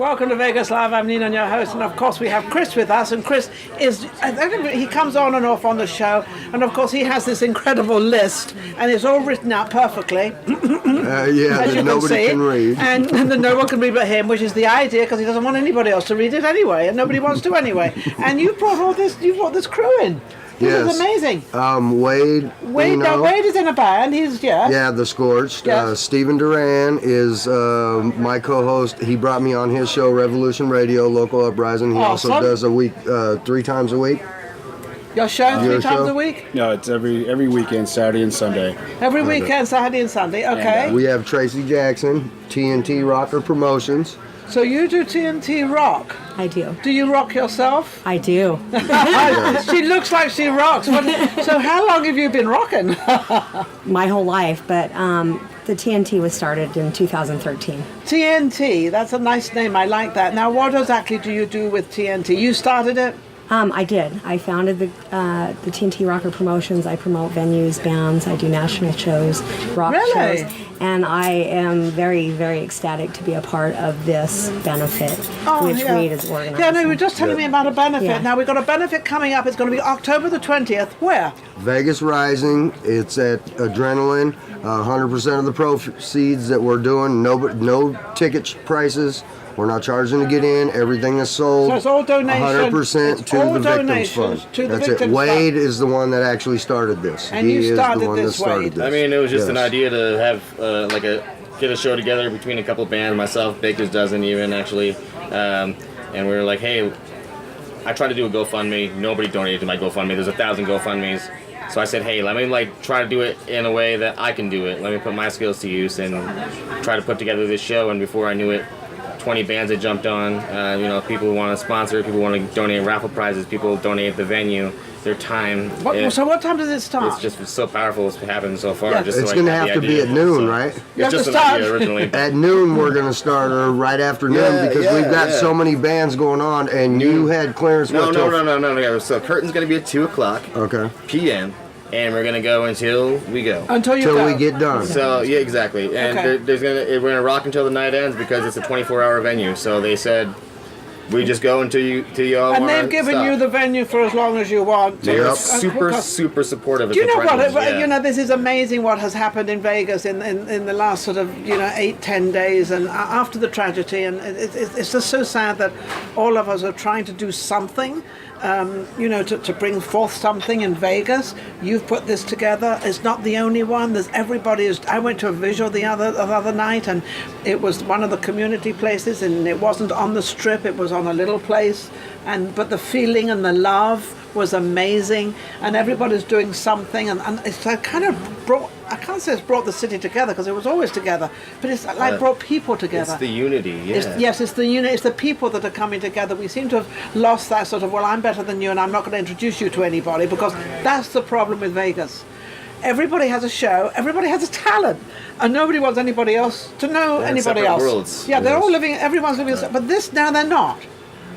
Welcome to Vegas Live. I'm Nina, your host, and of course we have Chris with us. And Chris he comes on and off on the show, and of course he has this incredible list, and it's all written out perfectly. As you nobody can read, and no one can read but him, which is the idea because he doesn't want anybody else to read it anyway, and nobody wants to anyway. And you brought this crew in. This is amazing. Wade. Wade is in a band. Yeah, The Scorched. Yes. Stephen Duran is my co-host. He brought me on his show, Revolution Radio, Local Uprising. He also does a week, 3 times a week. Your show 3 times a week? No, it's every weekend, Saturday and Sunday. Every weekend, Saturday and Sunday. Okay. And, we have Tracy Jackson, TNT Rocker Promotions. So you do TNT rock? I do. Do you rock yourself? I do. She looks like she rocks. So how long have you been rocking? My whole life, but the TNT was started in 2013. TNT, that's a nice name. I like that. Now, what exactly do you do with TNT? You started it? I did. I founded the TNT Rocker Promotions. I promote venues, bands. I do national shows, rock shows. And I am very, very ecstatic to be a part of this benefit, which Wade is organizing. Yeah, no, you were just telling me about a benefit. Yeah. Now, we've got a benefit coming up. It's going to be October the 20th. Where? Vegas Rising. It's at Adrenaline. 100% of the proceeds that we're doing, no ticket prices. We're not charging to get in. Everything is sold. So it's all donations. 100% to the Victims Fund. That's it. Wade is the one that actually started this. And he you started is the one this, that started Wade. this. I mean, it was just an idea to have get a show together between a couple bands, myself, Baker's Dozen even actually, and we were like, hey, I tried to do a GoFundMe. Nobody donated to my GoFundMe. There's 1,000 GoFundMes. So I said, hey, let me try to do it in a way that I can do it. Let me put my skills to use and try to put together this show. And before I knew it, 20 bands had jumped on. People who want to sponsor, people want to donate raffle prizes, people donate the venue, their time. So what time does it start? It's so powerful. It's happened so far. Yeah. It's going to have to be at noon, right? It's just an idea originally. At noon, we're going to start, or right after noon, because we've got so many bands going on, and you had clearance. No. So curtain's going to be at 2 o'clock p.m., and we're gonna go until we go. Until we get done. So yeah, exactly. And we're gonna rock until the night ends because it's a 24-hour venue. So they said we just go until you all. And they've given you the venue for as long as you want. They're super supportive. Do you know what? You know, this is amazing what has happened in Vegas in the last sort of 8-10 days, and after the tragedy, and it's just so sad that all of us are trying to do something. To bring forth something in Vegas. You've put this together. It's not the only one. I went to a visual the other night, and it was one of the community places, and it wasn't on the strip. It was on a little place, but the feeling and the love was amazing, and everybody's doing something, and it's kind of brought. I can't say it's brought the city together because it was always together, but it's like brought people together. It's the unity, yeah. It's the unity. It's the people that are coming together. We seem to have lost that sort of, well, I'm better than you and I'm not going to introduce you to anybody, because that's the problem with Vegas. Everybody has a show, everybody has a talent, and nobody wants anybody else to know anybody else. Worlds. Yeah, they're all living, everyone's living, but this, now they're not.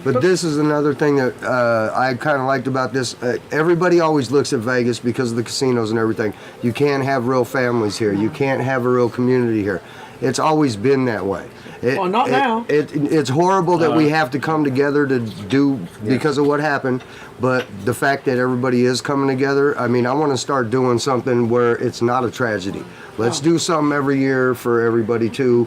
But this is another thing that I kind of liked about this. Everybody always looks at Vegas because of the casinos and everything. You can't have real families here. You can't have a real community here. It's always been that way. Not now. It's horrible that we have to come together to do because of what happened. But the fact that everybody is coming together, I mean, I want to start doing something where it's not a tragedy. Let's do something every year for everybody too.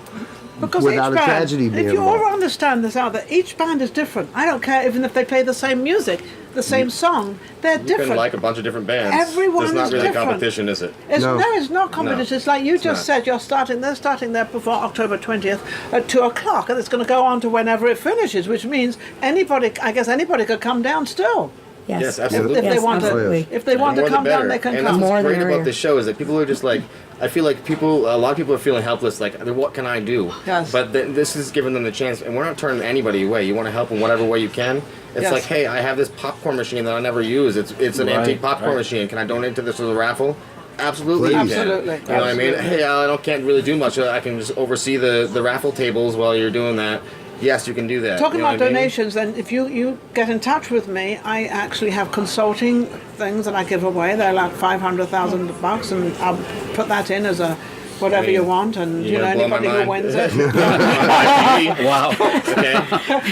Because without a tragedy being if you involved. all understand this out there, each band is different. I don't care even if they play the same music, the same song, they're different. You can like a bunch of different bands. Everyone is not is really different. Competition, is it? It's not competition. No. It's like you just said, they're starting there before October 20th at 2 o'clock, and it's going to go on to whenever it finishes, which means anybody could come down still. Yes, absolutely. If they want to come down, they can come. And what's great about this show is that people are just like, I feel like a lot of people are feeling helpless, like, what can I do? Yes. But this is giving them the chance, and we're not turning anybody away. You want to help in whatever way you can. It's like, hey, I have this popcorn machine that I never use. It's an antique popcorn machine. Can I donate to this as a raffle? Absolutely, you can. You know what I mean? Hey, can't really do much. I can just oversee the raffle tables while you're doing that. Yes, you can do that. Talking about donations, then if you get in touch with me, I actually have consulting things that I give away. They're like $500,000, and I'll put that in as a whatever you want, and You're gonna blow anybody my who mind. wins it. Wow. Okay.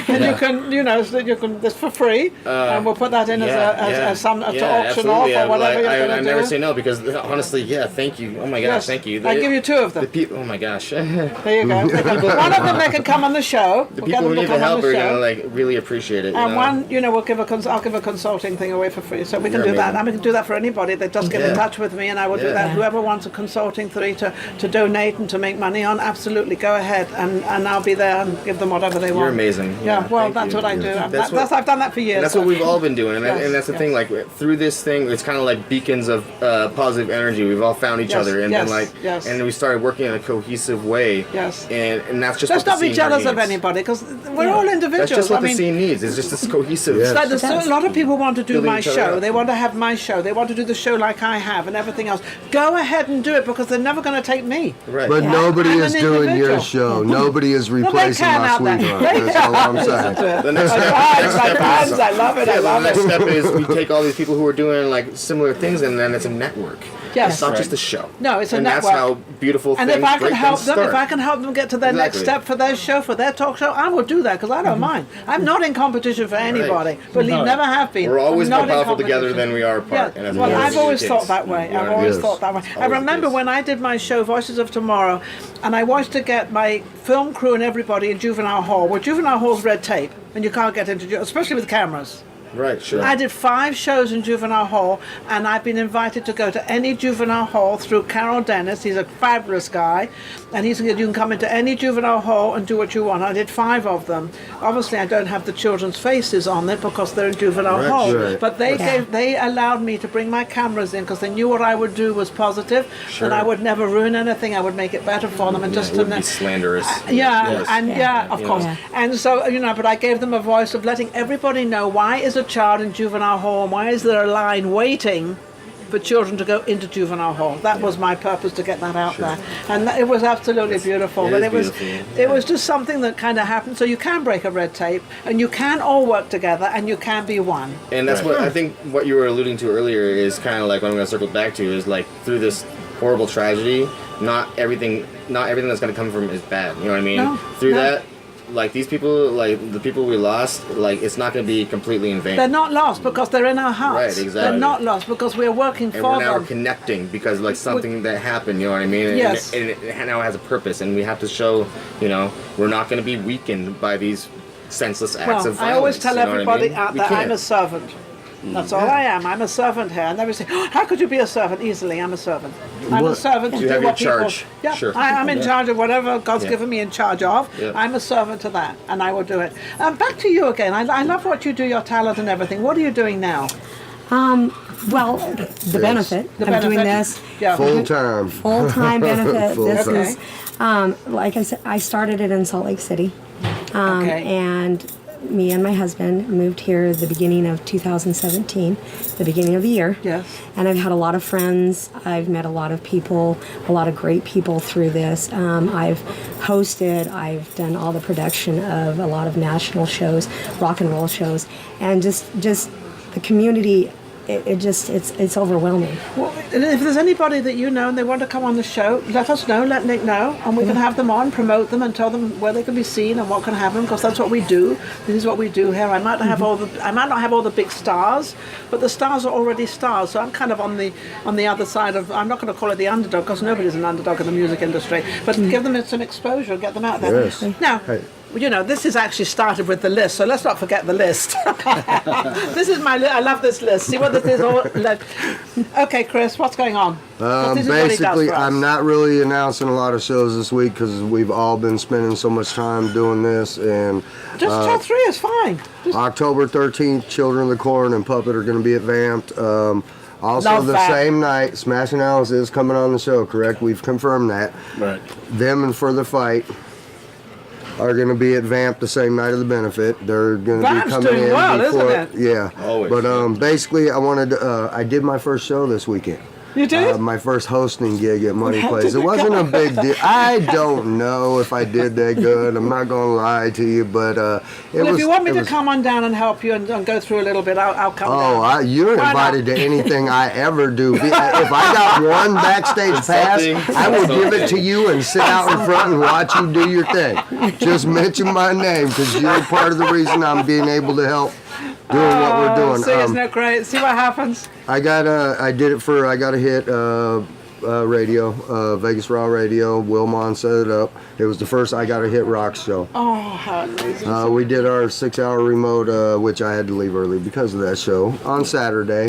And you can, so that you can, it's for free, and we'll put that in as some to auction off or whatever you're going to I do. never say no because honestly, thank you. Oh my gosh, Yes. thank you. I give you two of them. Oh my gosh. There you go. One of them they can come on the show. The We'll get people them who to need the come on help the are show. gonna like really appreciate it. And one, we'll give I'll give a consulting thing away for free, so we can You're do that. amazing. And we can do that for anybody that does get in Yeah. touch with me, and I will do Yeah. that. Yeah. Whoever wants a consulting fee to donate and to make money on, absolutely go ahead, and I'll be there and give them whatever they want. You're amazing. Yeah, well, thank that's you. what I do. That's what- I've done that for years. And that's what we've all been doing, and, Yes, and that's the yes. thing. Like through this thing, it's kind of like beacons of positive energy. We've all found each Yes, other, and yes, then like, yes. and we started working in a cohesive way. Yes. And that's just Let's what not the be scene jealous of needs. anybody, because we're all individuals. That's just what I the mean, scene needs. It's just this cohesive. Yeah. like a lot of people want to do Building my each other show. up. They want to have my show. They want to do the show like I have and everything else. Go ahead and do it, because they're never going to take me. Right. But nobody I'm is an doing your individual. show. Nobody is Well, they replacing can my out there. sweetheart. They That's all I'm saying. The next step, I love it. I the love next it. step is we take all these people who are doing like similar things, and then it's a network. Yes. It's not Right. just a show. No, it's a and network. that's how beautiful And things, if I can great help things them, if start. I can help them get to their next Exactly. step for their show, for their talk show, I will do that, because I don't mind. I'm not in competition for anybody. Believe, never have been. We're always I'm more not in powerful together competition. than we are Yeah, apart. And that's well, always I've always the thought case. that way. You I've know, always Yes. thought that way. I Always the remember case. when I did my show, Voices of Tomorrow, and I wanted to get my film crew and everybody in Juvenile Hall. Well, Juvenile Hall's red tape, and you can't get into, especially with cameras. Right, sure. I did 5 shows in Juvenile Hall, and I've been invited to go to any Juvenile Hall through Carol Dennis. He's a fabulous guy, and he said you can come into any Juvenile Hall and do what you want. I did 5 of them. Obviously, I don't have the children's faces on it because they're in Juvenile Right, Hall. sure. But they allowed me to bring my cameras in because they knew what I would do was positive, Sure. and I would never ruin anything. I would make it better for them, and just it would to be slanderous. yeah, Yes. of course. Yeah. And so, but I gave them a voice of letting everybody know why is a child in juvenile hall, and why is there a line waiting for children to go into juvenile hall. That was my purpose, to get that out there. And it was absolutely beautiful. it But is it beautiful. was just something that kind of happened. So you can break a red tape, and you can all work together, and you can be one. And that's what I think what you were alluding to earlier is kind of like what I'm going to circle back to is like through this horrible tragedy, not everything that's going to come from it is bad. You know what I mean? No, Through no. that, like these people, like the people we lost, like it's not going to be completely in vain. They're not lost because they're in our hearts. Right, exactly. They're not lost because we're working and for we're now them. connecting because like something that happened, you know what I mean? And, Yes. and it now has a purpose, and we have to show, we're not going to be weakened by these senseless acts Well, of violence. I always tell you know what I everybody mean? out We there, I'm can't. a servant. That's all I am. I'm a servant here. And they would say, how could you be a servant? Easily, I'm a servant. I'm a What- servant to You do have your what people... charge. Yeah, Sure. I'm in charge of whatever God's Yeah. given me in charge of. Yeah. I'm a servant to that, and I will do it. Back to you again. I love what you do, your talent and everything. What are you doing now? Well, the benefit. I'm doing this Yeah. Full time. full-time benefit. Full This time. is, like I said, I started it in Salt Lake City. Okay. And me and my husband moved here the beginning of 2017, the beginning of the year. Yes. And I've had a lot of friends. I've met a lot of people, a lot of great people through this. I've hosted, I've done all the production of a lot of national shows, rock and roll shows, and just the community. It's overwhelming. Well, and if there's anybody that you know and they want to come on the show, let us know, let Nick know, and we can have them on, promote them, and tell them where they can be seen and what can happen, because that's what we do. This is what we do here. I might not have all the big stars, but the stars are already stars. So I'm kind of on the other side of. I'm not going to call it the underdog, because nobody's an underdog in the music industry, but give them some exposure, get them out there. Yes. Now. Hey. This is actually started with the list, so let's not forget the list. This is I love this list. See what this is all like. Okay, Chris, what's going on? This is what he does Basically, for us. I'm not really announcing a lot of shows this week because we've all been spending so much time doing this. And Just tell 3 is fine. October 13th, Children of the Corn and Puppet are going to be at Vamped. Also, Love the that. same night, Smashing Alice is coming on the show, correct? We've confirmed that. Right. Them and For the Fight are going to be at Vamp the same night of the benefit. They're going to be Vamp's coming doing in well, before. isn't it? Yeah. Always. But basically, I wanted to, I did my first show this weekend. You did? My first hosting gig at Money How Place. did It it wasn't go? a big deal. I don't know if I did that good. I'm not going to lie to you, but it Well, was. if you want me it to was- come on down and help you and go through a little bit, I'll come Oh, down. you're Why not? invited to anything I ever do. If I got one backstage pass, I will give it to you and sit out in front and watch you do your thing. Just mention my name because you're part of the reason I'm being able to help doing what we're doing. See, isn't it great? See what happens? I got I got a hit radio, Vegas Raw Radio. Wilmon set it up. It was the first I Got a Hit rock show. Oh, how amazing. We did our 6-hour remote, which I had to leave early because of that show. On Saturday,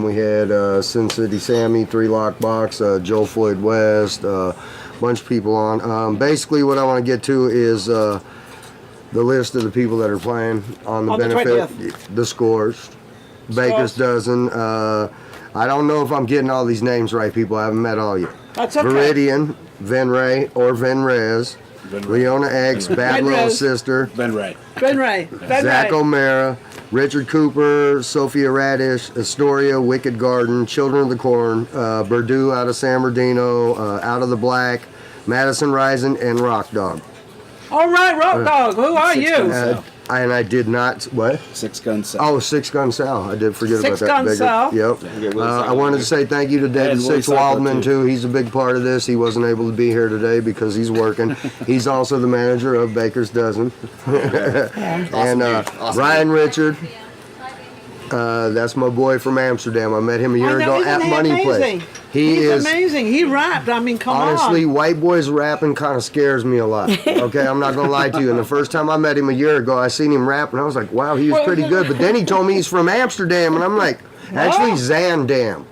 we had Sin City Sammy, 3 Lock Box, Joe Floyd West, bunch of people on. Basically, what I want to get to is the list of the people that are playing on the On the benefit, 20th. the scores. Baker's Dozen. I don't know if I'm getting all these names right, people. I haven't met all yet. That's okay. Viridian, Venray or Venrez, Leona X, Bad Little Venrez. Sister, Ben Wright. Ben Ray. Ben Zach Ray. O'Mara, Richard Cooper, Sophia Radish, Astoria, Wicked Garden, Children of the Corn, Purdue out of San Bernardino, Out of the Black, Madison Rising, and Rock Dog. All right, Rock Dog. Who are Six you? Guns. And I did not, what? 6 Gun Sal. Oh, Six Gun Sal. I did forget Six about that. Gun Bigger. Sal. Yep. Willie I Sacco. wanted to say thank you to David And Willie Six Sacco, Waldman, too. too. He's a big part of this. He wasn't able to be here today because he's working. He's also the manager of Baker's Dozen. And Awesome. Ryan Richard. That's my boy from Amsterdam. I met him a year I know, ago isn't at he Money amazing? Place. He's He's amazing. He rapped. I mean, come Honestly, on. white boys rapping kind of scares me a lot. Okay, I'm not gonna lie to you. And the first time I met him a year ago, I seen him rap, and I was like, wow, he was pretty good. But then he told me he's from Amsterdam, and I'm like, actually, Zandam.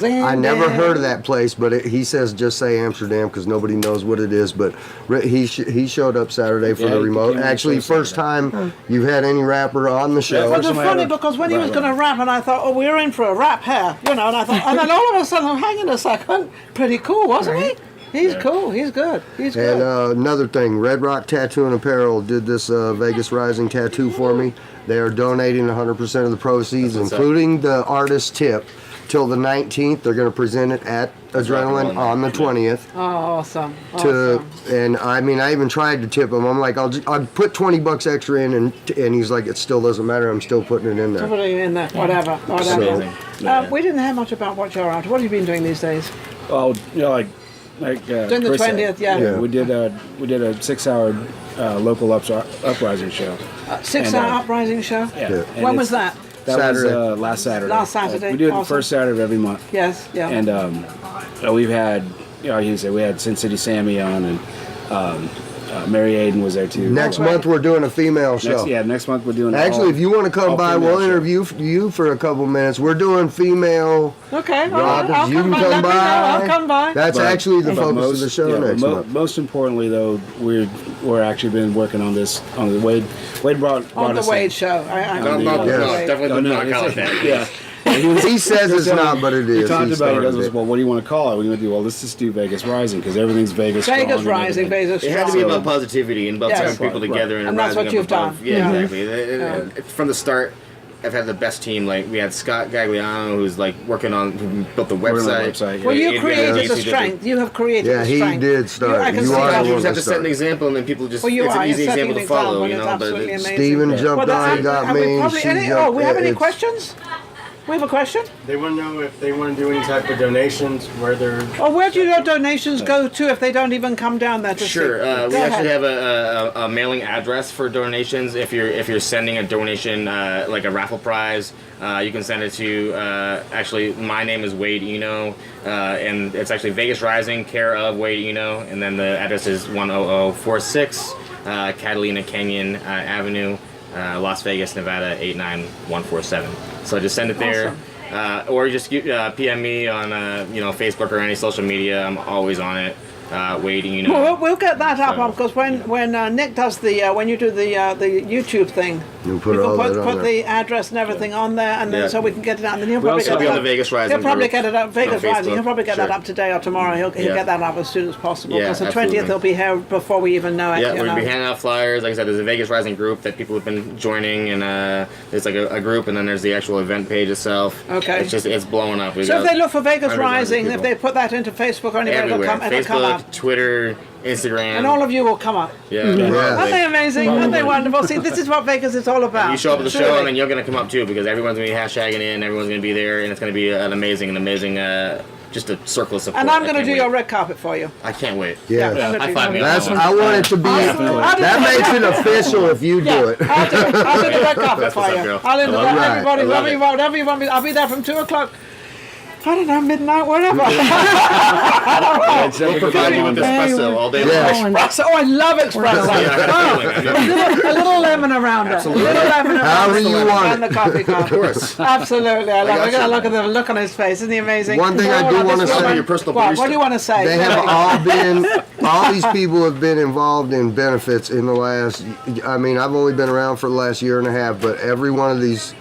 I never heard of that place, but he says just say Amsterdam because nobody knows what it is. But he showed up Saturday for Yeah, the he remote. came to the Actually, show first time you've had any rapper on the show. But it's First time I funny ever- because when he was Right, going to rap, and I thought, oh, we're in for a rap here, and I thought, and then all of a sudden, hang on a second, pretty cool, wasn't he? He's cool. He's good. He's And good. another thing, Red Rock Tattoo and Apparel did this Vegas Rising tattoo for me. They are donating 100% of the proceeds, what's up. including the artist tip, till the 19th. They're going to present it at Adrenaline on the 20th. Oh, awesome. To Awesome. and I mean, I even tried to tip him. I'm like, I'll put $20 extra in, and he's like, it still doesn't matter. I'm still putting it in there. Put it in there. Whatever. Amazing. We didn't have much about what you're after. What have you been doing these days? Oh, you know, like Doing the Chris said. 20th, yeah. We did a 6-hour local uprising show. 6-hour And, uprising show? Yeah. Yeah. And When was it's- that? That Saturday. was last Saturday. Last Saturday. We do it the Awesome. first Saturday of every month. Yes, yeah. And we've had, you know, you say we had Sin City Sammy on, and Mary Aiden was there too. Next right. month we're doing a female show. Next month we're doing. Actually, if you want to come all by, female we'll show. interview you for a couple minutes. We're doing female. Okay, all right. rockers. I'll You come can by. come Let me know. I'll by. come by. That's But- actually the but focus of the show next month. Most importantly, though, we're actually been working on this on the Wade. Wade brought On the us Wade in. show. I No, know no, the no, Wade. definitely Oh, no, not call it it's- that. Yeah. And He says it's not, but it He is. talked He about it. He started goes, it. well, what do you want to call it? We're going to do, well, let's just do Vegas Rising because everything's Vegas. Vegas strong and Rising, everything. Vegas It had to be strong. about positivity and about Yes. bringing people Right. together and, And that's rising what up you've above. done. Yeah, Yeah. exactly. From the start, I've had the best team. Like we had Scott Gagliano, who's like working on, who built the Working on the website. website, yeah. Well, you Adrian created Casey the did strength. You have created Yeah, the he strength. did start. I can You see are that. the You one just have that to set an started. example, and then people just. Well, you it's are. an You're easy setting example an to follow. example. You It's know, absolutely amazing. Steven jumped on, he got me. Probably, She we jumped. have any it's- questions? We have a question? They want to know if they want to do any type of donations, where they're. Or where do your donations go to if they don't even come down there to Sure. see? We Go actually ahead. have a mailing address for donations. If you're sending a donation like a raffle prize, you can send it to actually my name is Wade Eno, and it's actually Vegas Rising, care of Wade Eno, and then the address is 10046 Catalina Canyon Avenue, Las Vegas, Nevada 89147. So just send it there. Or just PM me on Facebook or any social media. I'm always on it. Wade Eno. We'll get that up So, because when Nick does the when you do the YouTube thing, You put we all can that on put there. the address and everything on there, and then Yeah. so we can get it out. And then he'll We probably also get be it on up. the Vegas Rising He'll probably group get it up. Vegas on Rising. Facebook. He'll probably get that Sure. up today or tomorrow. He'll Yeah. get that up as soon as possible. Yeah, Because the absolutely. 20th he'll be here before we even know it. Yeah, you we're know. gonna be handing out flyers. Like I said, there's a Vegas Rising group that people have been joining, and there's like a group, and then there's the actual event page itself. Okay. It's blowing up. So if they look for Vegas hundreds of Rising, if people. they put that into Facebook or anywhere, it'll everywhere, come up. Facebook, Twitter, Instagram, And all of you will come up. yeah. Aren't they amazing? Aren't they wonderful? See, this is what Vegas is all about. You show up at the show, Truly. and then you're gonna come up too, because everyone's gonna be hashtagging in, everyone's gonna be there, and it's gonna be an amazing, just a circle of support. And I'm I going to can't do wait. your red carpet for you. I can't wait. Yeah. I'm gonna High do five me. your- That's, I want it to be, that makes it official if you do it. I'll do it. I'll do the red carpet That's for what's you. up, girl. I'll do I love that. it. Everybody, I love whatever it. you want, whatever you want me. I'll be there from 2:00. I don't know, midnight, whatever. We'll provide you with espresso all day long. Yeah. Espresso. Oh, I love espresso. Yeah, I got a feeling. I know. A little lemon around it. Absolutely. A little lemon around However it. you want And the it. coffee cup. Of course. Absolutely. I love got it. Look at you. look at the look on his face. Isn't he amazing? One thing I Oh, do this wanna say- woman- Your personal What barista. do you want to say? They have all these people have been involved in benefits in the last, I mean, I've only been around for the last year and a half, but every one of these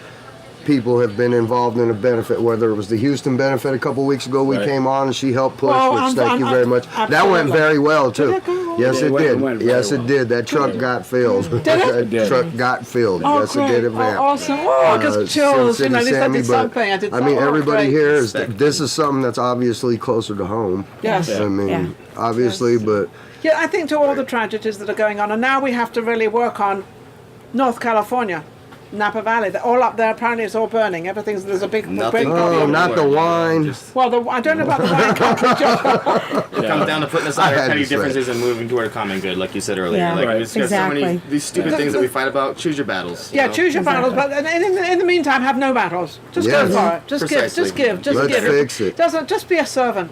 people have been involved in a benefit, whether it was the Houston benefit a couple weeks ago we Right. came on and she helped push, Well, which thank you very much. That went absolutely. very well too. it go? Yes, It it went- did. it went very Yes, well. it did. That truck got filled. Did it? That did. truck got filled. Oh, Yes, great. it did, Van. Oh, awesome. Oh, just chills. Sin You know, at City least I Sammy, did but, something. I did I mean, something. everybody Great. here is, this is something that's obviously closer to home. Yes. I mean, Yeah. obviously, but Yeah, I think to all the tragedies that are going on, and now we have to really work on North California, Napa Valley. They're all up there. Apparently, it's all burning. Everything's there's a big, Nothing. big oh, not the wine. Well, I don't know about the wine country. It comes down to putting aside I our had petty to say. differences and moving toward a common good, like you said earlier. Yeah, like, Right. we've got so many Exactly. these stupid things that we fight about. Choose your battles. you Yeah, know? choose your battles, but in the meantime, have no battles. Just go Yes. for it. Just give. Precisely. Just give. Just Let's give. fix it. Doesn't just be a servant.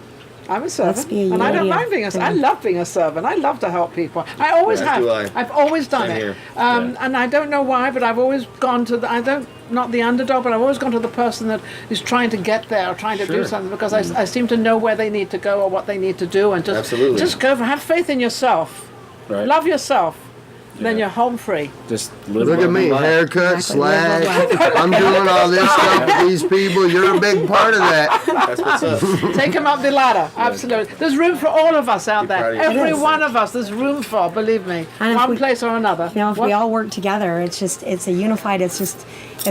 I'm a servant, be a and I don't unity mind being a. thing. I love being a servant. I love to help people. I always As have. do I. I've always done Same it. here. And I don't know why, but I've always gone to the. I don't not the underdog, but I've always gone to the person that is trying to get there or trying to do Sure. something because I seem to know where they need to go or what they need to do, and Absolutely. just go for. Have faith in yourself. Right. Love yourself. Then Yeah. you're home free. Just live Look at life me, and life. haircut, Exactly. slash. I'm doing all this stuff with these people. You're a big part of that. That's what's up. Take them up the ladder. Absolutely. There's room for all of us out Be proud there. of yourself. Every Yes. one of us, there's room for, believe me. And if One we- place or another. You know, if What- we all work together, it's a unified, it's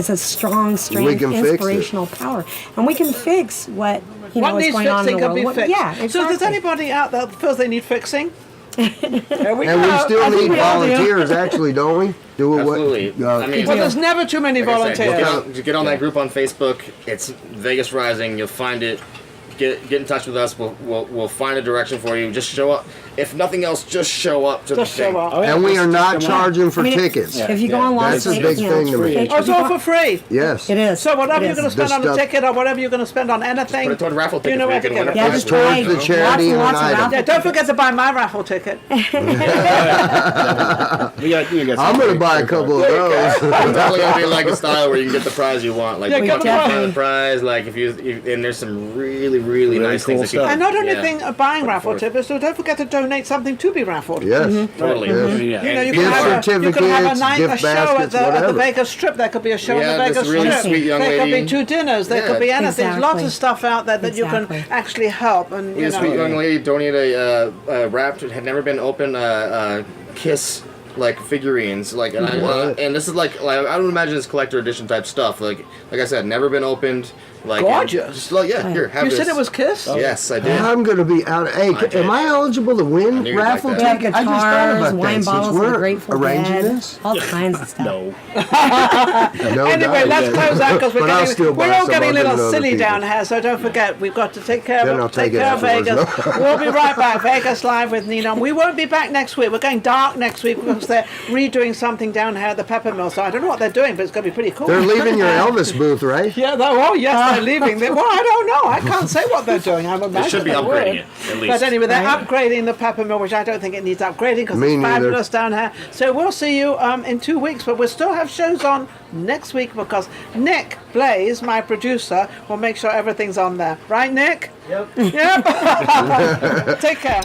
a strong strength, can fix it. inspirational power. And we can fix what, what is needs going on in fixing the can world. be What- fixed. Yeah, exactly. So if there's anybody out there that feels they need fixing, there we And go. we still I think need we all do. volunteers, actually, don't we? Do it Absolutely. what? I mean, But there's never too many like I said, volunteers. get on that group on Facebook. It's Vegas Rising. You'll find it. Get in touch with us. We'll find a direction for you. Just show up. If nothing else, just show up to Just the thing. show up. Oh, yeah, And we just- are not just come on. charging for I mean, tickets. If you go Yeah, online, that's a big thing to me. Oh, it's all for free. Yes. It is. So whatever It you're is. going to spend The on a stuff- ticket or whatever you're going to spend on anything, Put it toward raffle you tickets know where where you to can get win a it. Yeah, prize. just towards try the charity and lots of item. raffle Yeah, don't forget to buy my raffle ticket. We got I'm some going to great buy a stuff. couple of those. It's definitely gonna be like a style where you can get the prize you want. Like Yeah, the come on. the prize. Like and there's some really nice cool things that you stuff. And not only yeah. thing buying raffle forth. tickets, so don't forget to donate something to be raffled. Yes. Totally. Yes. Yeah. You know, you Gift can have a certificates, night, gift a show at baskets, the whatever. Vegas Strip. There could be a show Yeah, at the this Vegas really Strip. sweet young there could lady. be 2 dinners. There Yeah. could be anything. There's lots Exactly. of stuff out there that you Exactly. can actually help. And We you had a sweet know, young lady donated a wrapped, had never been open, Kiss like figurines, like and, and this is like I don't imagine it's collector edition type stuff. Like I said, never been opened. Like Gorgeous. Just like here, have you this. said it was Kiss. Yes, I did. I'm going to be out. Hey, did. am I eligible to I win knew you'd like raffle that. We have tickets? I just thought guitars, about wine that bottles, since and a we're Grateful arranging Dead, this. all kinds of stuff. No. No Anyway, doubt. let's close out because But I'll still buy we're all some getting a other little than other silly people. down here. So don't forget, we've got to take care Then I'll of take it care of afterwards, Vegas. We'll be right back. Vegas Live with Nina. We won't be back next week. We're going dark next week because they're redoing something down here at the Pepper Mill. So I don't know what they're doing, but it's going to be pretty cool. They're leaving your Elvis booth, right? Yeah, oh yes, they're leaving. Well, I don't know. I can't say what they're doing. I'm They should be upgrading it, at least. But anyway, they're Right. upgrading the Pepper Mill, which I don't think it needs upgrading because Me it's neither. fabulous down here. So we'll see you in 2 weeks, but we'll still have shows on next week because Nick Blaze, my producer, will make sure everything's on there. Right, Nick? Yep. Yep. Take care.